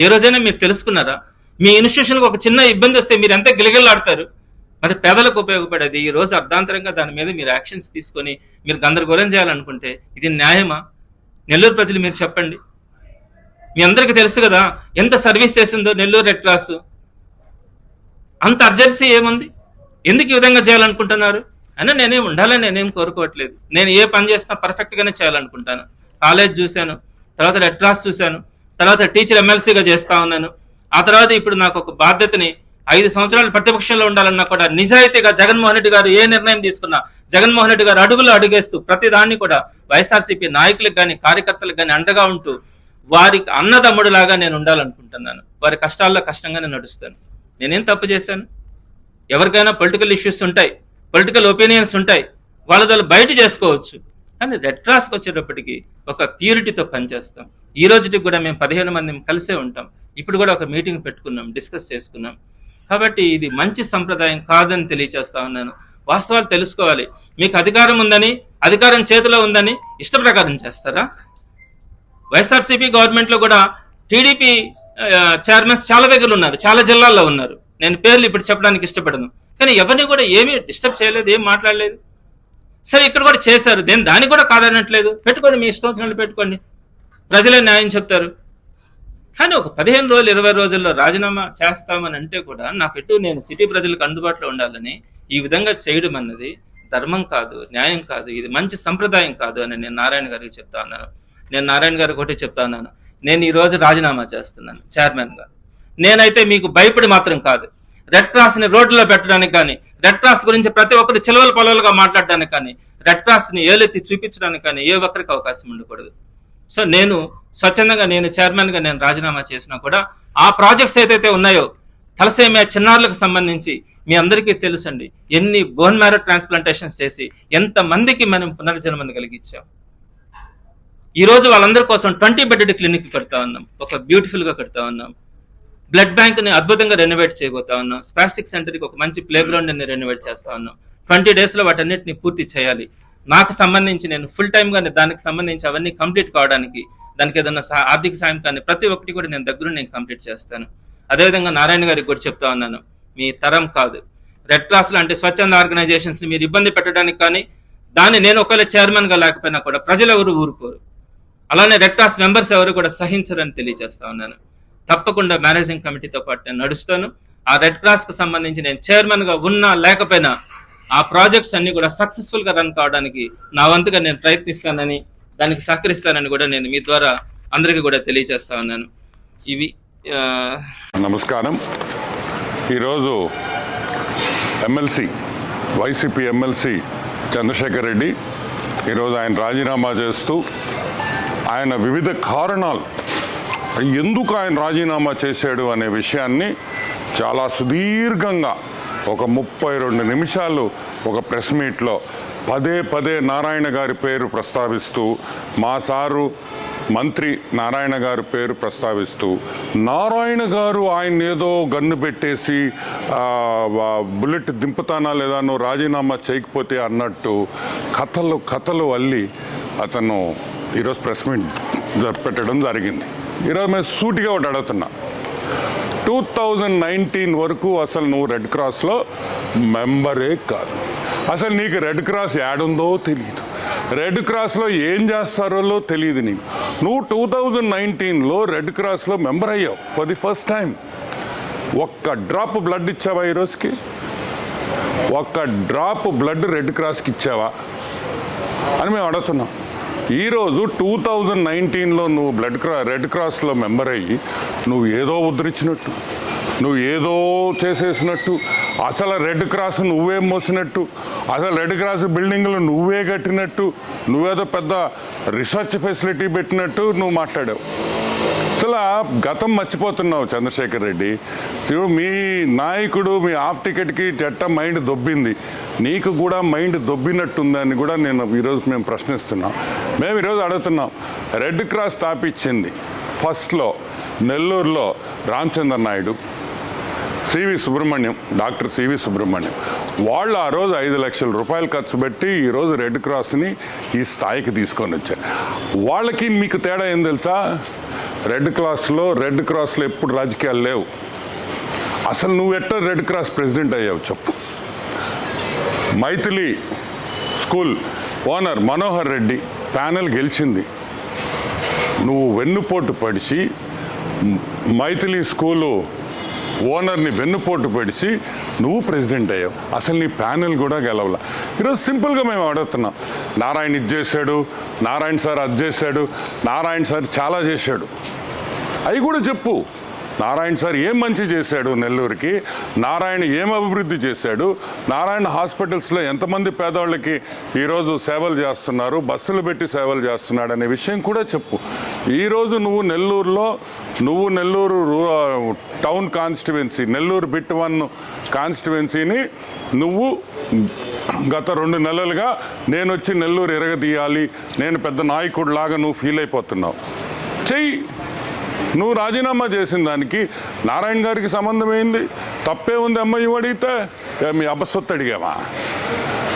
ఏ రోజైనా మీరు తెలుసుకున్నారా? మీ ఇన్స్టిట్యూషన్కి ఒక చిన్న ఇబ్బంది వస్తే మీరు ఎంత గిలగిల్లాడతారు. మరి పేదలకు ఉపయోగపడేది ఈ రోజు అర్ధాంతరంగా దాని మీద మీరు యాక్షన్స్ తీసుకొని మీరు గందరగోళం చేయాలనుకుంటే ఇది న్యాయమా? నెల్లూరు ప్రజలు మీరు చెప్పండి. మీ అందరికీ తెలుసు కదా ఎంత సర్వీస్ చేసిందో నెల్లూరు రెడ్ క్రాస్. అంత అర్జెన్సీ ఏముంది? ఎందుకు ఈ విధంగా చేయాలనుకుంటున్నారు? అయినా నేనేం ఉండాలని నేనేం కోరుకోవట్లేదు. నేను ఏ పని చేసినా పర్ఫెక్ట్ గానే చేయాలనుకుంటాను. కాలేజ్ చూశాను, తర్వాత రెడ్ క్రాస్ చూశాను, తర్వాత టీచర్ ఎమ్మెల్సీగా చేస్తా ఉన్నాను. ఆ తర్వాత ఇప్పుడు నాకు ఒక బాధ్యతని 5 సంవత్సరాలు ప్రతిపక్షంలో ఉండాలన్నా కూడా నిజాయితీగా జగన్మోహన్ రెడ్డి గారు ఏ నిర్ణయం తీసుకున్నా జగన్మోహన్ రెడ్డి గారు అడుగులు అడుగేస్తూ ప్రతి దాన్ని కూడా వైఎస్ఆర్సీపీ నాయకులకు కానీ కార్యకర్తలకు కానీ అండగా ఉంటూ వారికి అన్నదమ్ముడులాగా నేను ఉండాలనుకుంటున్నాను. వారి కష్టాల్లో కష్టంగా నేను నడుస్తాను. నేనేం తప్పు చేశాను? ఎవరికైనా పొలిటికల్ ఇష్యూస్ ఉంటాయి, పొలిటికల్ ఒపీనియన్స్ ఉంటాయి, వాళ్ళ బయట చేసుకోవచ్చు. కానీ రెడ్ క్రాస్కి వచ్చేటప్పటికి ఒక ప్యూరిటీతో పనిచేస్తాం. ఈ రోజుకి కూడా మేము 15 మంది కలిసే ఉంటాం. ఇప్పుడు కూడా ఒక మీటింగ్ పెట్టుకున్నాం, డిస్కస్ చేసుకున్నాం. కాబట్టి ఇది మంచి సంప్రదాయం కాదని తెలియచేస్తా ఉన్నాను. వాస్తవాలు తెలుసుకోవాలి. మీకు అధికారం ఉందని, అధికారం చేతిలో ఉందని ఇష్ట ప్రకారం చేస్తారా? వైఎస్ఆర్సీపీ గవర్నమెంట్ లో కూడా టీడీపీ చైర్మన్స్ చాలా దగ్గర ఉన్నారు, చాలా జిల్లాల్లో ఉన్నారు. నేను పేర్లు ఇప్పుడు చెప్పడానికి ఇష్టపడను. కానీ ఎవరిని కూడా ఏమీ డిస్టర్బ్ చేయలేదు, ఏం మాట్లాడలేదు. సరే ఇక్కడ కూడా చేశారు, దానికి కూడా కాదనట్లేదు. పెట్టుకోండి, మీ ఇష్టం వచ్చినట్లు పెట్టుకోండి, ప్రజలే న్యాయం చెప్తారు. కానీ ఒక 15 రోజులు 20 రోజుల్లో రాజీనామా చేస్తామని అంటే కూడా నాకు నేను సిటీ ప్రజలకు అందుబాటులో ఉండాలని ఈ విధంగా చేయడం అన్నది ధర్మం కాదు, న్యాయం కాదు, ఇది మంచి సంప్రదాయం కాదు అని నేను నారాయణ గారికి చెప్తా ఉన్నాను. నేను నారాయణ గారికి ఒకటి చెప్తా ఉన్నాను, నేను ఈ రోజు రాజీనామా చేస్తున్నాను చైర్మన్ గా. నేనైతే మీకు భయపడి మాత్రం కాదు, రెడ్ క్రాస్ ని రోడ్లలో పెట్టడానికి కానీ, రెడ్ క్రాస్ గురించి ప్రతి ఒక్కరు చిలవలు పొలవలుగా మాట్లాడడానికి కానీ, రెడ్ క్రాస్ ని ఏలెత్తి చూపించడానికి కానీ ఏ ఒక్కరికి అవకాశం ఉండకూడదు. సో నేను స్వచ్ఛందంగా నేను చైర్మన్ గా నేను రాజీనామా చేసినా కూడా ఆ ప్రాజెక్ట్స్ ఏదైతే ఉన్నాయో తలసేమియా చిన్నారులకు సంబంధించి మీ అందరికీ తెలుసండి, ఎన్ని బోన్ మ్యారో ట్రాన్స్ప్లాంటేషన్స్ చేసి ఎంత మందికి మనం పునర్జన్మని కలిగించాం. ఈ రోజు వాళ్ళందరి కోసం 20 బెడెడ్ క్లినిక్ కడతా ఉన్నాం, ఒక బ్యూటిఫుల్ గా కడతా ఉన్నాం. బ్లడ్ బ్యాంక్ ని అద్భుతంగా రెనోవేట్ చేయబోతా ఉన్నాం. స్పాస్టిక్ సెంటర్ కి ఒక మంచి ప్లే గ్రౌండ్ ని రెనోవేట్ చేస్తా ఉన్నాం. 20 days లో వాటన్నిటిని పూర్తి చేయాలి. నాకు సంబంధించి నేను ఫుల్ టైమ్ గా దానికి సంబంధించి అవన్నీ కంప్లీట్ కావడానికి దానికి ఏదైనా ఆర్థిక సాయం కానీ ప్రతి ఒక్కటి కూడా నేను దగ్గర నేను కంప్లీట్ చేస్తాను. అదేవిధంగా నారాయణ గారికి కూడా చెప్తా ఉన్నాను, మీ తరం కాదు రెడ్ క్రాస్ లాంటి స్వచ్ఛంద ఆర్గనైజేషన్స్ ని మీరు ఇబ్బంది పెట్టడానికి కానీ, దాన్ని నేను ఒకవేళ చైర్మన్ గా లేకపోయినా కూడా ప్రజలు ఎవరు ఊరుకోరు, అలానే రెడ్ క్రాస్ మెంబర్స్ ఎవరు కూడా సహించరని తెలియజేస్తా ఉన్నాను. తప్పకుండా మేనేజింగ్ కమిటీతో పాటు నేను నడుస్తాను. ఆ రెడ్ క్రాస్ కు సంబంధించి నేను చైర్మన్ గా ఉన్నా లేకపోయినా ఆ ప్రాజెక్ట్స్ అన్ని కూడా సక్సెస్ఫుల్ గా రన్ కావడానికి నా వంతుగా నేను ప్రయత్నిస్తానని, దానికి సహకరిస్తానని కూడా నేను మీ ద్వారా అందరికీ కూడా తెలియజేస్తా ఉన్నాను. ఇవి నమస్కారం. ఈరోజు MLC YCP MLC Chandrashekar Reddy ఈరోజు ఆయన రాజీనామా చేస్తూ ఆయన వివిధ కారణాలు ఎందుకు ఆయన రాజీనామా చేశాడు అనే విషయాన్ని చాలా సుదీర్ఘంగా ఒక 32 నిమిషాలు ఒక ప్రెస్ మీట్లో పదే నారాయణ గారి పేరు ప్రస్తావిస్తూ, మా సారు మంత్రి నారాయణ గారి పేరు ప్రస్తావిస్తూ, నారాయణ గారు ఆయన ఏదో గన్ను పెట్టేసి బుల్లెట్ దింపుతానా లేదా నువ్వు రాజీనామా చేయకపోతే అన్నట్టు కథలు అల్లి అతను ఈరోజు ప్రెస్ మీట్ పెట్టడం జరిగింది. ఈరోజు మేము సూటిగా ఒకటి అడుగుతున్నా, 2019 వరకు అసలు నువ్వు రెడ్ క్రాస్లో మెంబరే కాదు. అసలు నీకు రెడ్ క్రాస్ యాడుందో తెలియదు, రెడ్ క్రాస్లో ఏం చేస్తారో తెలియదు నీకు. నువ్వు 2019లో రెడ్ క్రాస్లో మెంబర్ అయ్యావు ఫర్ ది ఫస్ట్ టైం. ఒక్క డ్రాప్ బ్లడ్ ఇచ్చావా ఈరోజుకి? ఒక్క డ్రాప్ బ్లడ్ రెడ్ క్రాస్కి ఇచ్చావా అని మేము అడుగుతున్నాం. ఈరోజు 2019లో నువ్వు రెడ్ క్రాస్లో మెంబర్ అయ్యి నువ్వు ఏదో ఉద్ధరించినట్టు, నువ్వు ఏదో చేసేసినట్టు, అసలు రెడ్ క్రాస్ నువ్వే మోసినట్టు, అసలు రెడ్ క్రాస్ బిల్డింగ్లు నువ్వే కట్టినట్టు, నువ్వేదో పెద్ద రీసెర్చ్ ఫెసిలిటీ పెట్టినట్టు నువ్వు మాట్లాడావు. అసలు గతం మర్చిపోతున్నావు చంద్రశేఖర్ రెడ్డి. మీ నాయకుడు మీ హాఫ్ టికెట్కి ఎట్ట మైండ్ దొబ్బింది, నీకు కూడా మైండ్ దొబ్బినట్టుందని కూడా మేము ప్రశ్నిస్తున్నాం. మేము ఈరోజు అడుగుతున్నాం, రెడ్ క్రాస్ స్థాపించింది ఫస్ట్లో నెల్లూరులో రామచంద్ర నాయుడు, డాక్టర్ సివి సుబ్రహ్మణ్యం వాళ్ళు ఆ రోజు 5 లక్షల రూపాయలు ఖర్చు పెట్టి ఈరోజు రెడ్ క్రాస్ని ఈ స్థాయికి తీసుకొని వచ్చారు. వాళ్ళకి మీకు తేడా ఏం తెలుసా? రెడ్ క్రాస్లో ఎప్పుడు రాజకీయాలు లేవు. అసలు నువ్వు ఎట్లా రెడ్ క్రాస్ ప్రెసిడెంట్ అయ్యావు చెప్పు. Maithili school owner Manohar Reddy panel గెలిచింది. నువ్వు వెన్నుపోటు పడిచి మైథిలి స్కూలు ఓనర్ని వెన్నుపోటు పడిచి నువ్వు ప్రెసిడెంట్ అయ్యావు. అసలు నీ ప్యానెల్ కూడా గెలవల. ఈరోజు సింపుల్గా మేము అడుగుతున్నాం, నారాయణ ఇది చేశాడు, నారాయణ సార్ అది చేశాడు, నారాయణ సార్ చాలా చేశాడు, అవి కూడా చెప్పు. నారాయణ సార్ ఏం మంచి చేశాడు నెల్లూరుకి, నారాయణ ఏం అభివృద్ధి చేశాడు, నారాయణ హాస్పిటల్స్లో ఎంతమంది పేదవాళ్ళకి ఈరోజు సేవలు చేస్తున్నారు, బస్సులు పెట్టి సేవలు చేస్తున్నాడు అనే విషయం కూడా చెప్పు. ఈరోజు నువ్వు Nellore town constituency, Nellore bit 1 కాన్స్టిట్యువెన్సీని నువ్వు గత 2 నెలలుగా నేను వచ్చి నెల్లూరు ఎరగదీయాలి, నేను పెద్ద నాయకుడిలాగా నువ్వు ఫీల్ అయిపోతున్నావు. చెయ్యి. నువ్వు రాజీనామా చేసిన దానికి నారాయణ గారికి సంబంధం ఏంది? తప్పే ఉంది. ఎంఓయూ అడిగితే మీ అబ్బసొత్తు అడిగావా?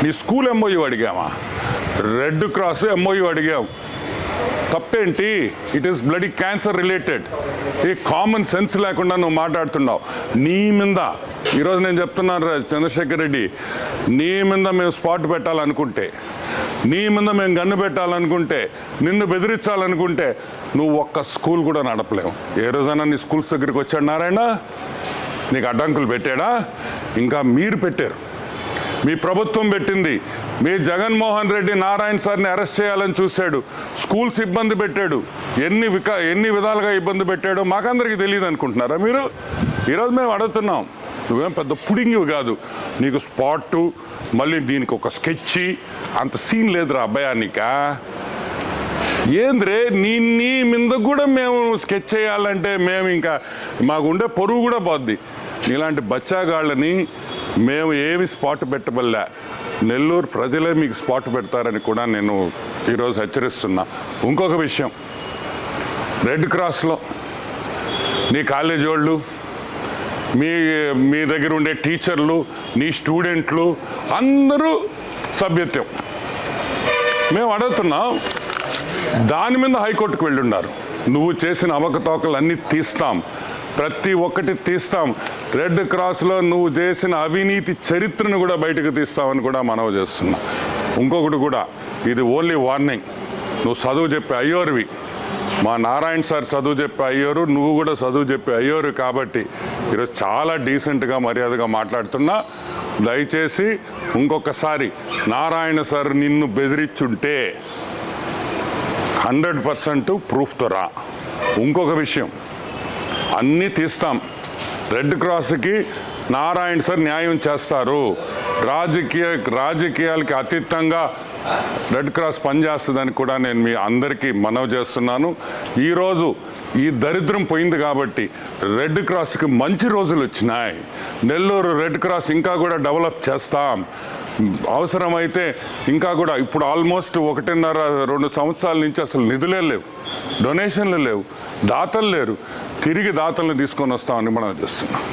నీ స్కూల్ ఎంఓయూ అడిగావా? రెడ్ క్రాస్ ఎంఓయూ అడిగావు. తప్పేంటి? It is bloody cancer related. ఈ కామన్ సెన్స్ లేకుండా నువ్వు మాట్లాడుతున్నావు. నీ మీద ఈరోజు నేను చెప్తున్నాను చంద్రశేఖర్ రెడ్డి, నీ మీద మేము స్పాట్ పెట్టాలనుకుంటే, నీ మీద మేము గన్ను పెట్టాలనుకుంటే, నిన్ను బెదిరించాలనుకుంటే నువ్వు ఒక్క స్కూల్ కూడా నడపలేవు. ఏ రోజైనా నీ స్కూల్స్ దగ్గరికి వచ్చాడు నారాయణ? నీకు అడ్డంకులు పెట్టాడా? ఇంకా మీరు పెట్టారు, మీ ప్రభుత్వం పెట్టింది. మీ జగన్మోహన్ రెడ్డి నారాయణ సార్ని అరెస్ట్ చేయాలని చూశాడు, స్కూల్స్ ఇబ్బంది పెట్టాడు. ఎన్ని విధాలుగా ఇబ్బంది పెట్టాడో మాకందరికీ తెలియదు అనుకుంటున్నారా మీరు? ఈరోజు మేము అడుగుతున్నాం, నువ్వేం పెద్ద పుడింగివి కాదు. నీకు స్పాటు, మళ్ళీ దీనికి ఒక స్కెచ్, అంత సీన్ లేదురా అబ్బాయా నీకా. ఏంద్రే నీ మీద కూడా మేము స్కెచ్ చేయాలంటే మేము ఇంకా మాకుండే పొరుగు కూడా పోద్ది. ఇలాంటి బచ్చాగాళ్ళని మేము ఏమి స్పాట్ పెట్టబల్లా, నెల్లూరు ప్రజలే మీకు స్పాట్ పెడతారని కూడా నేను ఈరోజు హెచ్చరిస్తున్నా. ఇంకొక విషయం, రెడ్ క్రాస్లో నీ కాలేజీ వాళ్ళు, మీ దగ్గర ఉండే టీచర్లు, నీ స్టూడెంట్లు అందరూ సభ్యత్వం. మేము అడుగుతున్నాం, దాని మీద హైకోర్టుకు వెళ్ళున్నారు. నువ్వు చేసిన అవకతవకలు అన్నీ తీస్తాం, ప్రతి ఒక్కటి తీస్తాం. రెడ్ క్రాస్లో నువ్వు చేసిన అవినీతి చరిత్రను కూడా బయటకు తీస్తామని కూడా మనవి చేస్తున్నా. ఇంకొకటి కూడా, ఇది ఓన్లీ వార్నింగ్. నువ్వు చదువు చెప్పే అయ్యోరువి, మా నారాయణ సార్ చదువు చెప్పే అయ్యోరు, నువ్వు కూడా చదువు చెప్పే అయ్యోరు. కాబట్టి ఈరోజు చాలా డీసెంట్గా మర్యాదగా మాట్లాడుతున్నా. దయచేసి ఇంకొకసారి నారాయణ సార్ నిన్ను బెదిరించుంటే 100% ప్రూఫ్తో రా. ఇంకొక విషయం, అన్నీ తీస్తాం. రెడ్ క్రాస్కి నారాయణ సార్ న్యాయం చేస్తారు. రాజకీయాలకి అతీతంగా రెడ్ క్రాస్ పనిచేస్తుందని కూడా నేను మీ అందరికీ మనవి చేస్తున్నాను. ఈరోజు ఈ దరిద్రం పోయింది కాబట్టి రెడ్ క్రాస్కి మంచి రోజులు వచ్చినాయి. నెల్లూరు రెడ్ క్రాస్ ఇంకా కూడా డెవలప్ చేస్తాం. అవసరమైతే ఇంకా కూడా, ఇప్పుడు ఆల్మోస్ట్ 1.5-2 సంవత్సరాల నుంచి అసలు నిధులే లేవు, డొనేషన్లు లేవు, దాతలు లేరు. తిరిగి దాతలను తీసుకొని వస్తామని మనం చేస్తున్నాం.